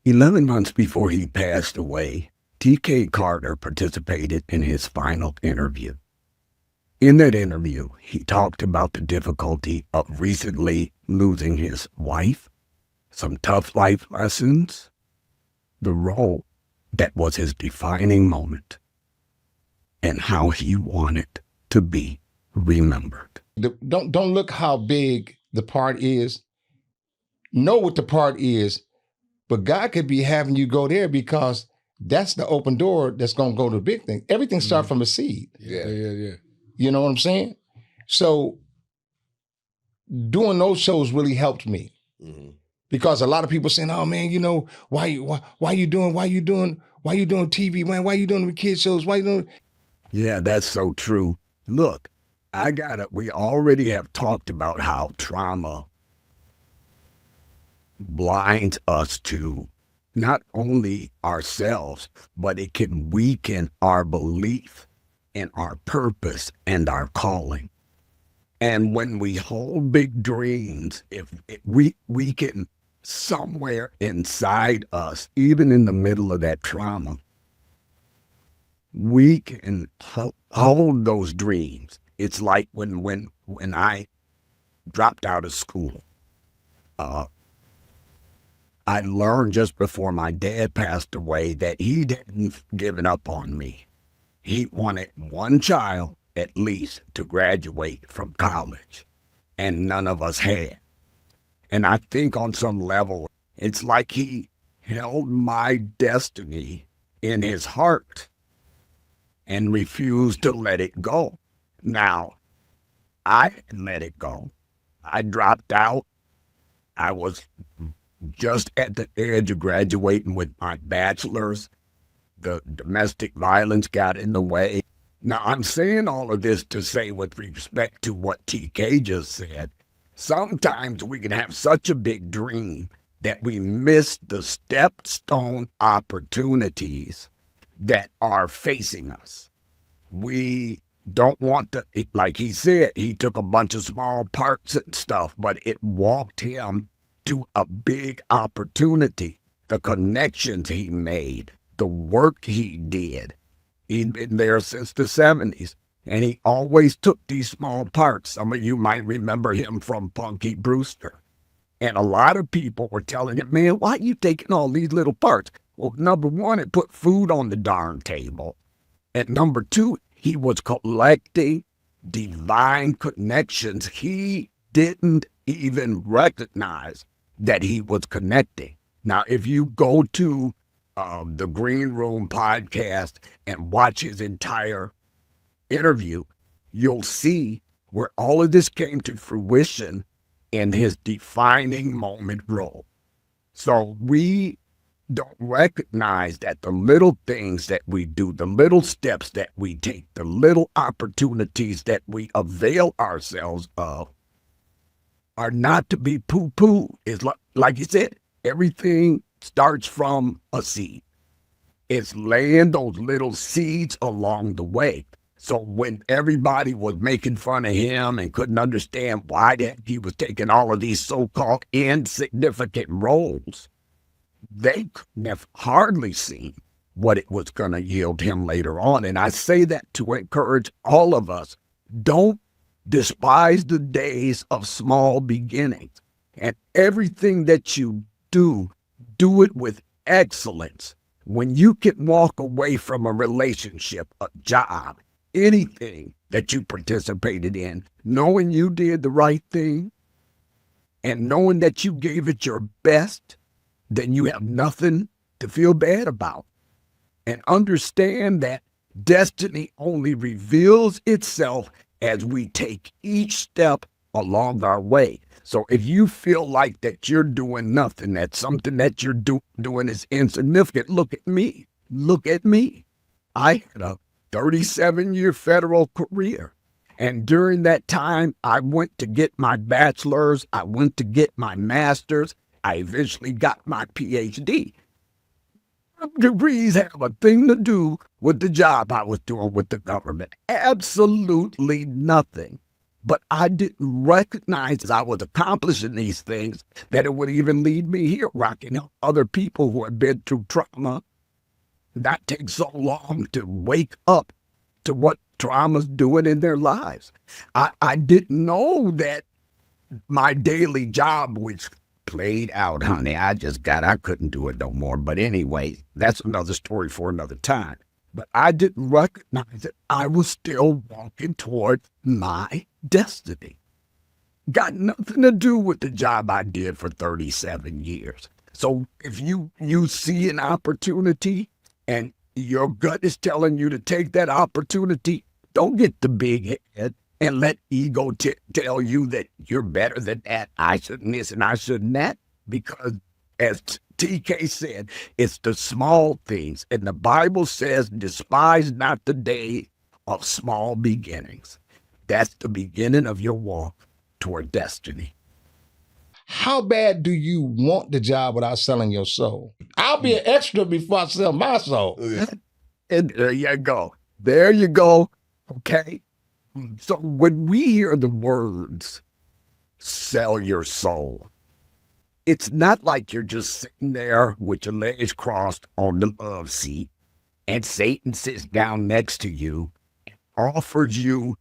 11 months before he passed away, T.K. Carter participated in his final interview. In that interview, he talked about the difficulty of recently losing his wife, some tough life lessons, the role that was his defining moment, and how he wanted to be remembered. Don't look how big the part is. Know what the part is, but God could be having you go there because that's the open door that's going to go to the big thing. Everything starts from a seed. Yeah. You know what I'm saying? So doing those shows really helped me. Mm-hmm. Because a lot of people saying, "Oh man, you know, why you doing TV, man? Why you doing the kid shows? Why you doing?" Yeah, that's so true. Look, we already have talked about how trauma blinds us to not only ourselves, but it can weaken our belief in our purpose and our calling. And when we hold big dreams, if we can somewhere inside us, even in the middle of that trauma, we can hold those dreams. It's like when I dropped out of school, I learned just before my dad passed away that he didn't give up on me. He wanted one child at least to graduate from college, and none of us had. And I think on some level, it's like he held my destiny in his heart and refused to let it go. Now, I let it go. I dropped out. I was just at the edge of graduating with my bachelor's. The domestic violence got in the way. Now, I'm saying all of this to say, with respect to what TK just said, sometimes we can have such a big dream that we miss the stepstone opportunities that are facing us. We don't want to, like he said, he took a bunch of small parts and stuff, but it walked him to a big opportunity. The connections he made, the work he did. He'd been there since the 70s, and he always took these small parts. Some of you might remember him from Punky Brewster. And a lot of people were telling him, man, why are you taking all these little parts? Well, number one, it put food on the darn table. And number two, he was collecting divine connections. He didn't even recognize that he was connecting. Now, if you go to the Green Room podcast and watch his entire interview, you'll see where all of this came to fruition in his defining moment role. So we don't recognize that the little things that we do, the little steps that we take, the little opportunities that we avail ourselves of are not to be poo-poo. It's like you said, everything starts from a seed. It's laying those little seeds along the way. So when everybody was making fun of him and couldn't understand why he was taking all of these so-called insignificant roles, they couldn't have hardly seen what it was going to yield him later on. And I say that to encourage all of us. Don't despise the days of small beginnings. And everything that you do it with excellence. When you can walk away from a relationship, a job, anything that you participated in, knowing you did the right thing and knowing that you gave it your best, then you have nothing to feel bad about. And understand that destiny only reveals itself as we take each step along our way. So if you feel like that you're doing nothing, that something that you're doing is insignificant, look at me. Look at me. I had a 37-year federal career. And during that time, I went to get my bachelor's. I went to get my master's. I eventually got my PhD. Degrees have a thing to do with the job I was doing with the government. Absolutely nothing. But I didn't recognize as I was accomplishing these things that it would even lead me here, where I can help other people who have been through trauma. That takes so long to wake up to what trauma's doing in their lives. I didn't know that my daily job, which played out, honey. I couldn't do it no more. But anyway, that's another story for another time. But I didn't recognize that I was still walking toward my destiny. Got nothing to do with the job I did for 37 years. So if you see an opportunity and your gut is telling you to take that opportunity, don't get the big head and let ego tell you that you're better than that. I shouldn't this and I shouldn't that. Because as TK said, it's the small things. And the Bible says, despise not the day of small beginnings. That's the beginning of your walk toward destiny. How bad do you want the job without selling your soul? I'll be an extra before I sell my soul. And there you go. There you go. Okay. So when we hear the words, sell your soul, it's not like you're just sitting there with your legs crossed on the love seat and Satan sits down next to you and offers you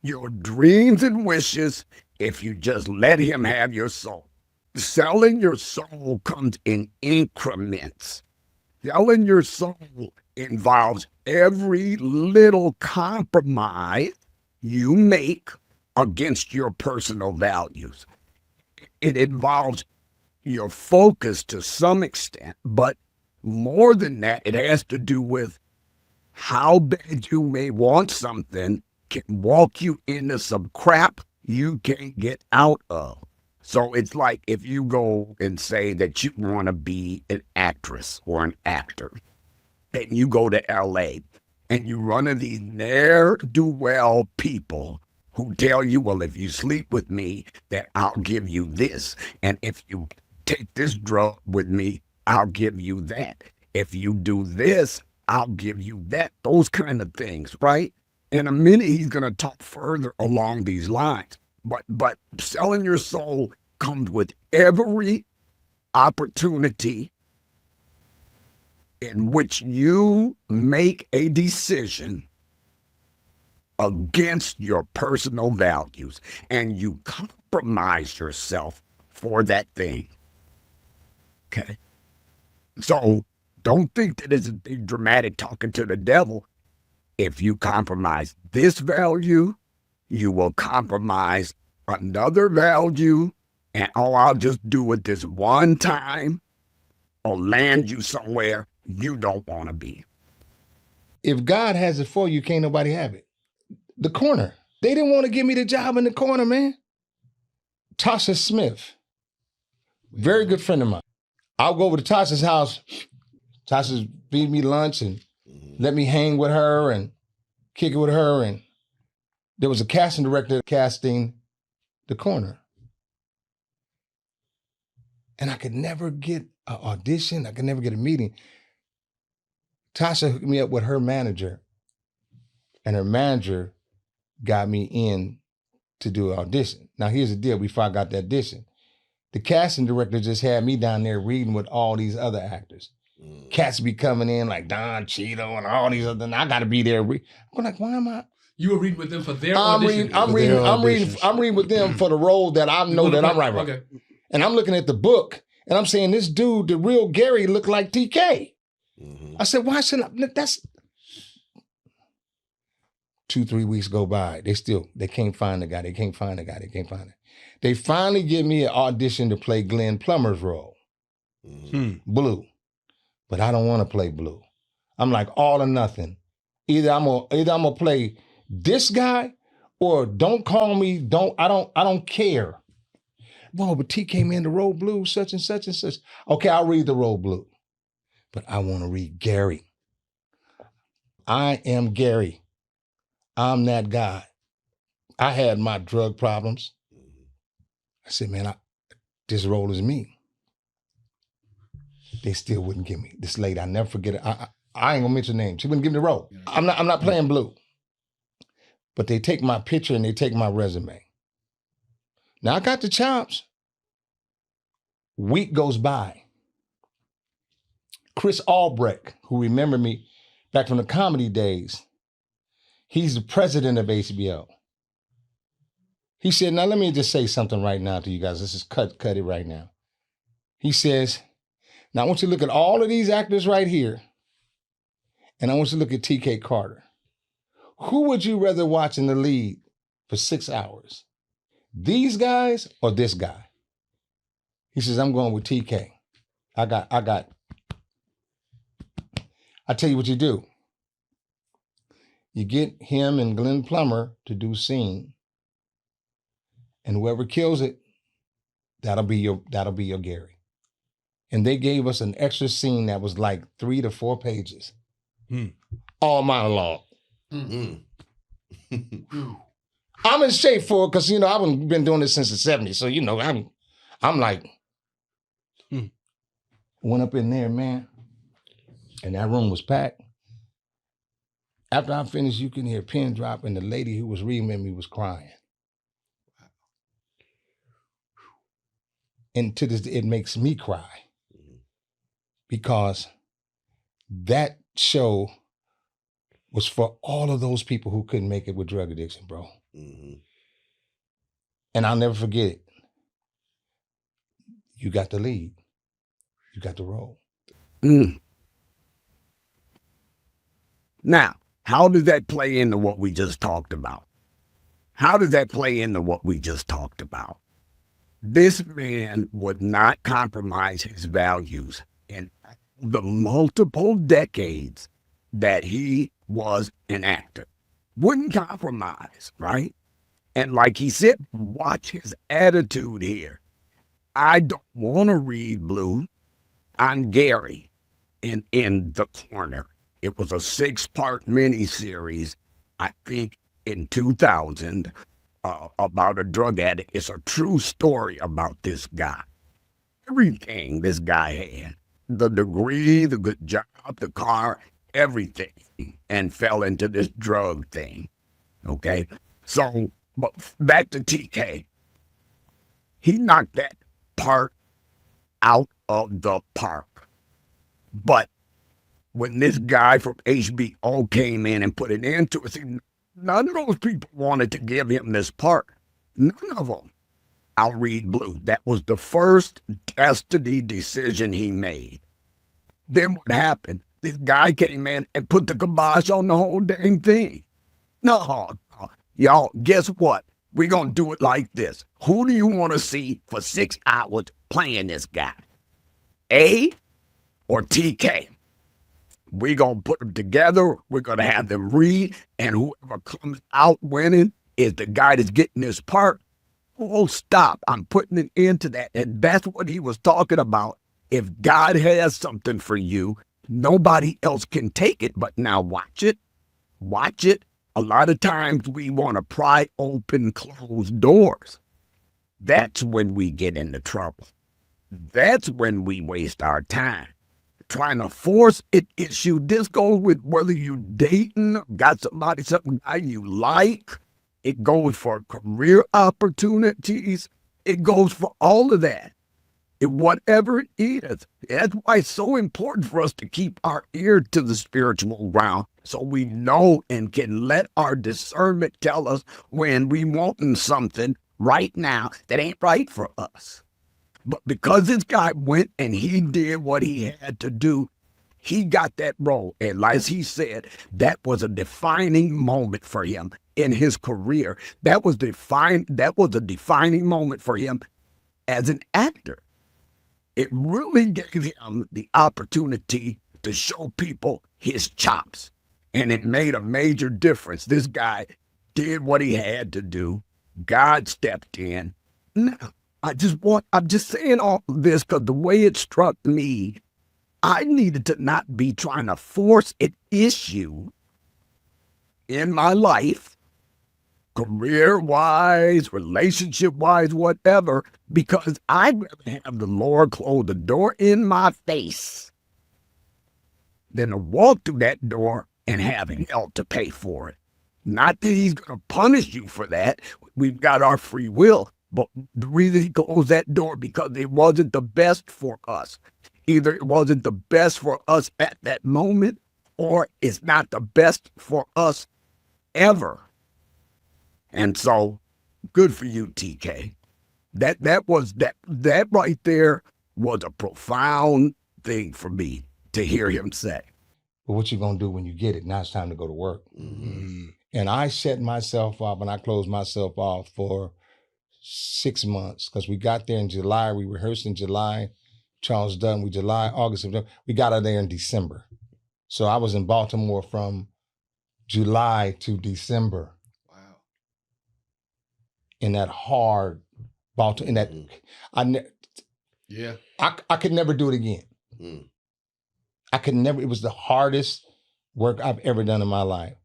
your dreams and wishes if you just let him have your soul. Selling your soul comes in increments. Selling your soul involves every little compromise you make against your personal values. It involves your focus to some extent, but more than that, it has to do with how bad you may want something can walk you into some crap you can't get out of. So it's like if you go and say that you want to be an actress or an actor, and you go to LA and you run into these ne'er-do-well people who tell you, well, if you sleep with me, that I'll give you this. And if you take this drug with me, I'll give you that. If you do this, I'll give you that. Those kind of things, right? In a minute, he's going to talk further along these lines. But selling your soul comes with every opportunity in which you make a decision against your personal values and you compromise yourself for that thing. Okay? So don't think that it's a big dramatic talking to the devil. If you compromise this value, you will compromise another value, and I'll just do it this one time or land you somewhere you don't want to be. If God has it for you, can't nobody have it. The corner. They didn't want to give me the job in the corner, man. Tasha Smith, very good friend of mine. I'll go over to Tasha's house. Tasha's feed me lunch and let me hang with her and kick it with her. And there was a casting director casting the corner. And I could never get an audition. I could never get a meeting. Tasha hooked me up with her manager, and her manager got me in to do an audition. Now, here's the deal before I got the audition. The casting director just had me down there reading with all these other actors. Cats be coming in like Don Cheadle and all these other, and I got to be there. I'm like, why am I? You were reading with them for their audition. I'm reading with them for the role that I know that I'm right. Okay. And I'm looking at the book, and I'm saying, this dude, the real Gary, looked like TK. I said, why shouldn't I? That's 2-3 weeks go by. They can't find the guy. They can't find it. They finally give me an audition to play Glenn Plummer's role, Blue. But I don't want to play Blue. I'm like, all or nothing. Either I'm gonna play this guy, or don't call me. I don't care. Well, but TK man, the role Blue, such and such and such. Okay, I'll read the role Blue, but I want to read Gary. I am Gary. I'm that guy. I had my drug problems. I said, man, this role is me. They still wouldn't give me. This lady, I never forget it. I ain't gonna mention names. She wouldn't give me the role. I'm not playing Blue. But they take my picture and they take my resume. Now I got the chops. Week goes by. Chris Albrecht, who remember me back from the comedy days, he's the president of HBO. He said, now let me just say something right now to you guys. Let's just cut it right now. He says, now I want you to look at all of these actors right here, and I want you to look at T.K. Carter. Who would you rather watch in the lead for 6 hours? These guys or this guy? He says, I'm going with TK. I tell you what you do. You get him and Glenn Plummer to do scene, and whoever kills it, that'll be your Gary. And they gave us an extra scene that was like 3 to 4 pages. All monologue. I'm in shape for it because, I've been doing this since the 70s. So, I'm like, went up in there, man. And that room was packed. After I finished, you can hear a pin drop, and the lady who was reading with me was crying. And to this, it makes me cry because that show was for all of those people who couldn't make it with drug addiction, bro. Mm-hmm. And I'll never forget it. You got the lead. You got the role. Now, how does that play into what we just talked about? This man would not compromise his values in the multiple decades that he was an actor. Wouldn't compromise, right? And like he said, watch his attitude here. I don't want to read blue. I'm Gary in the corner. It was a 6-part miniseries, I think, in 2000, about a drug addict. It's a true story about this guy. Everything this guy had, the degree, the good job, the car, everything, and fell into this drug thing. Okay? So, but back to TK. He knocked that part out of the park. But when this guy from HBO came in and put it into it, see, none of those people wanted to give him this part. None of them. I'll read blue. That was the first destiny decision he made. Then what happened? This guy came in and put the kibosh on the whole dang thing. No, y'all, guess what? We're going to do it like this. Who do you want to see for 6 hours playing this guy? A or TK? We're going to put them together. We're going to have them read, and whoever comes out winning is the guy that's getting this part. Oh, stop. I'm putting it into that. And that's what he was talking about. If God has something for you, nobody else can take it. But now watch it. Watch it. A lot of times we want to pry open closed doors. That's when we get into trouble. That's when we waste our time. Trying to force an issue. This goes with whether you dating, got somebody, something guy you like. It goes for career opportunities. It goes for all of that. Whatever it is. That's why it's so important for us to keep our ear to the spiritual ground so we know and can let our discernment tell us when we wanting something right now that ain't right for us. But because this guy went and he did what he had to do, he got that role. And as he said, that was a defining moment for him in his career. That was a defining moment for him as an actor. It really gave him the opportunity to show people his chops. And it made a major difference. This guy did what he had to do. God stepped in. Now, I'm just saying all this because the way it struck me, I needed to not be trying to force an issue in my life, career-wise, relationship-wise, whatever, because I'd rather have the Lord close the door in my face than to walk through that door and have hell to pay for it. Not that he's going to punish you for that. We've got our free will. But the reason he closed that door because it wasn't the best for us. Either it wasn't the best for us at that moment, or it's not the best for us ever. And so, good for you, TK. That right there was a profound thing for me to hear him say. But what you gonna do when you get it? Now it's time to go to work. Mm-hmm. And I set myself up and I closed myself off for 6 months because we got there in July. We rehearsed in July. Charles Dutton, August, September. We got out there in December. So I was in Baltimore from July to December. Wow. In that hard Baltimore, in that, I could never do it again. Mm. I could never, it was the hardest work I've ever done in my life.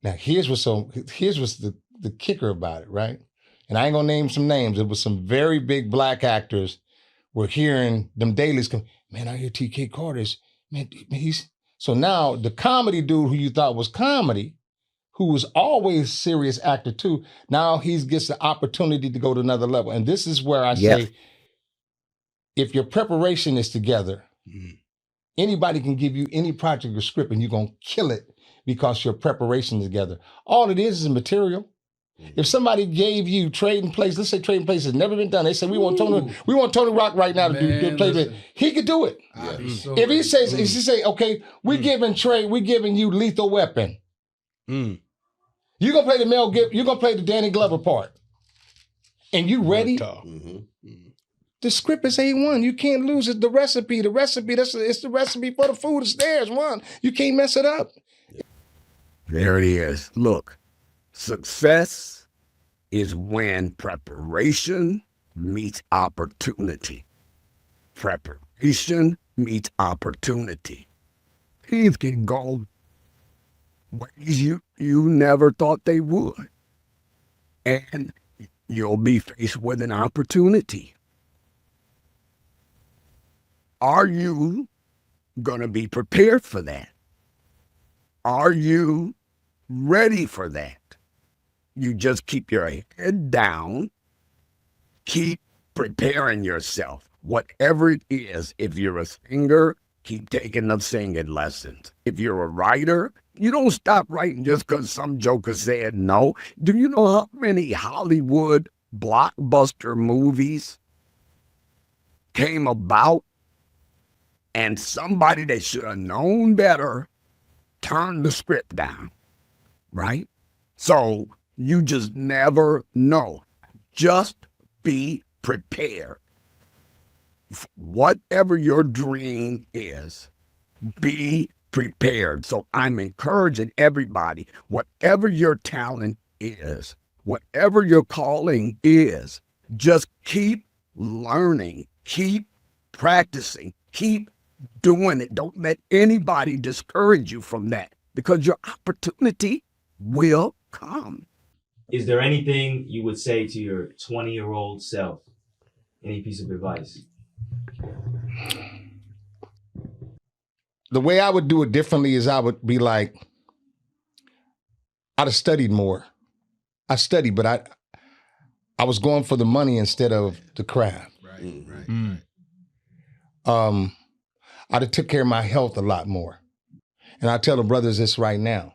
Now, here's what's the kicker about it, right? And I ain't gonna name some names. It was some very big black actors were hearing them dailies come, man, I hear TK Carter's, man, he's, so now the comedy dude who you thought was comedy, who was always serious actor too, now he gets the opportunity to go to another level. And this is where I say, if your preparation is together, anybody can give you any project or script and you're gonna kill it because your preparation is together. All it is material. If somebody gave you Trading Places, let's say Trading Places has never been done. They say we want Tony Rock right now to do play it. He could do it. If he says, if he say, okay, we're giving Trey, we're giving you Lethal Weapon. You're gonna play the Mel Gibson, you're gonna play the Danny Glover part. And you ready? The script is A1. You can't lose it. The recipe, it's the recipe for the food. It's theirs, one. You can't mess it up. There it is. Look. Success is when preparation meets opportunity. Preparation meets opportunity. Things can go ways you never thought they would. And you'll be faced with an opportunity. Are you going to be prepared for that? Are you ready for that? You just keep your head down, keep preparing yourself. Whatever it is, if you're a singer, keep taking the singing lessons. If you're a writer, you don't stop writing just because some joker said no. Do you know how many Hollywood blockbuster movies came about and somebody that should have known better turned the script down, right? So you just never know. Just be prepared. Whatever your dream is, be prepared. So I'm encouraging everybody, whatever your talent is, whatever your calling is, just keep learning, keep practicing, keep doing it. Don't let anybody discourage you from that because your opportunity will come. Is there anything you would say to your 20-year-old self? Any piece of advice? The way I would do it differently is I would be like, I'd have studied more. I studied, but I was going for the money instead of the craft. Right. I'd have took care of my health a lot more. And I tell the brothers this right now.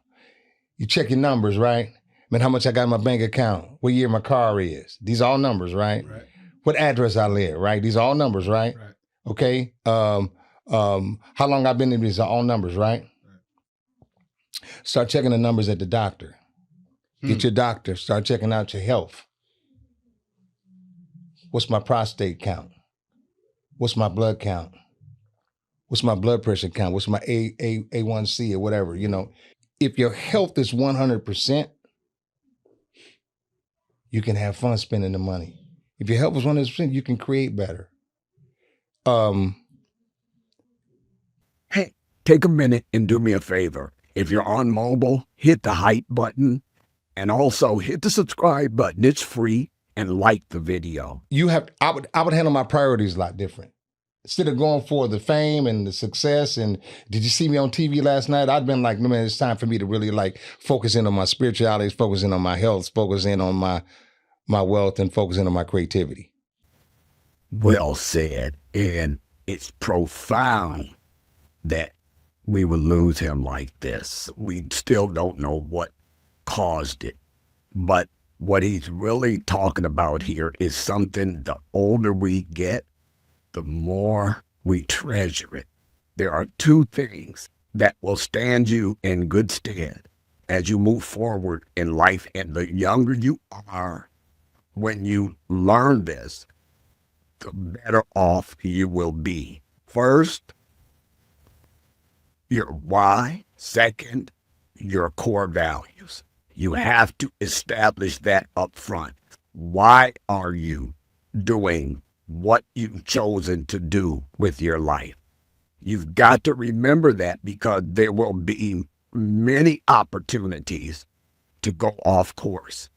You check your numbers, right? Man, how much I got in my bank account, what year my car is. These are all numbers, right? What address I live, right? These are all numbers, right? Okay. How long I've been in these are all numbers, right? Start checking the numbers at the doctor. Get your doctor. Start checking out your health. What's my prostate count? What's my blood count? What's my blood pressure count? What's my A1C or whatever, you know? If your health is 100%, you can have fun spending the money. If your health is 100%, you can create better. Hey, take a minute and do me a favor. If you're on mobile, hit the hype button and also hit the subscribe button. It's free, and like the video. I would handle my priorities a lot different. Instead of going for the fame and the success and did you see me on TV last night? I'd been like, man, it's time for me to really like focus in on my spirituality, focus in on my health, focus in on my wealth and focusing on my creativity. Well said. And it's profound that we would lose him like this. We still don't know what caused it. But what he's really talking about here is something the older we get, the more we treasure it. There are two things that will stand you in good stead as you move forward in life. And the younger you are, when you learn this, the better off you will be. First, your why. Second, your core values. You have to establish that up front. Why are you doing what you've chosen to do with your life? You've got to remember that, because there will be many opportunities to go off course.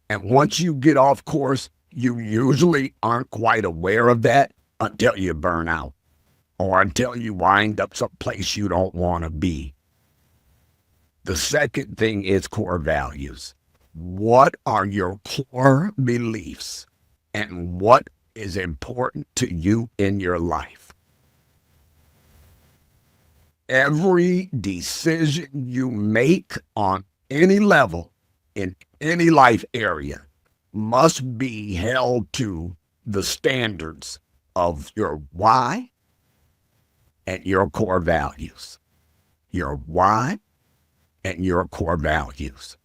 And once you get off course, you usually aren't quite aware of that until you burn out or until you wind up someplace you don't want to be. The second thing is core values. What are your core beliefs and what is important to you in your life? Every decision you make on any level, in any life area, must be held to the standards of your why and your core values. Your why and your core values.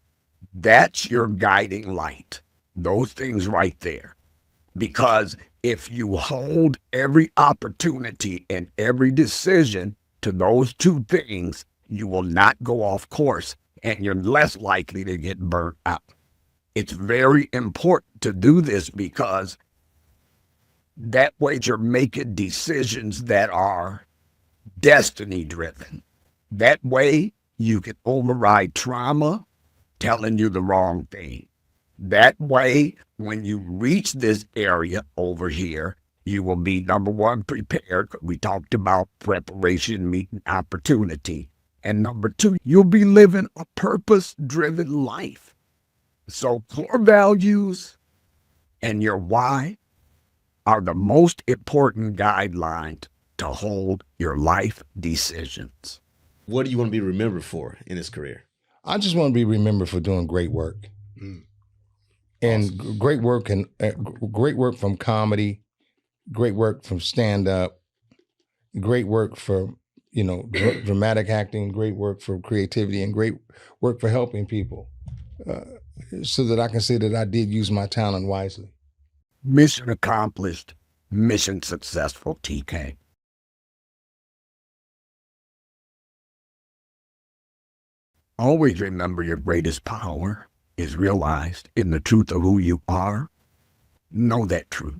That's your guiding light. Those things right there. Because if you hold every opportunity and every decision to those two things, you will not go off course and you're less likely to get burnt out. It's very important to do this, because that way you're making decisions that are destiny driven. That way you can override trauma telling you the wrong thing. That way, when you reach this area over here, you will be, number one, prepared. We talked about preparation meeting opportunity. And number two, you'll be living a purpose-driven life. So core values and your why are the most important guidelines to hold your life decisions. What do you want to be remembered for in his career? I just want to be remembered for doing great work. And Awesome. great work from comedy, great work from stand-up, great work for, dramatic acting, great work for creativity, and great work for helping people, so that I can say that I did use my talent wisely. Mission accomplished, mission successful, TK. Always remember, your greatest power is realized in the truth of who you are. Know that truth.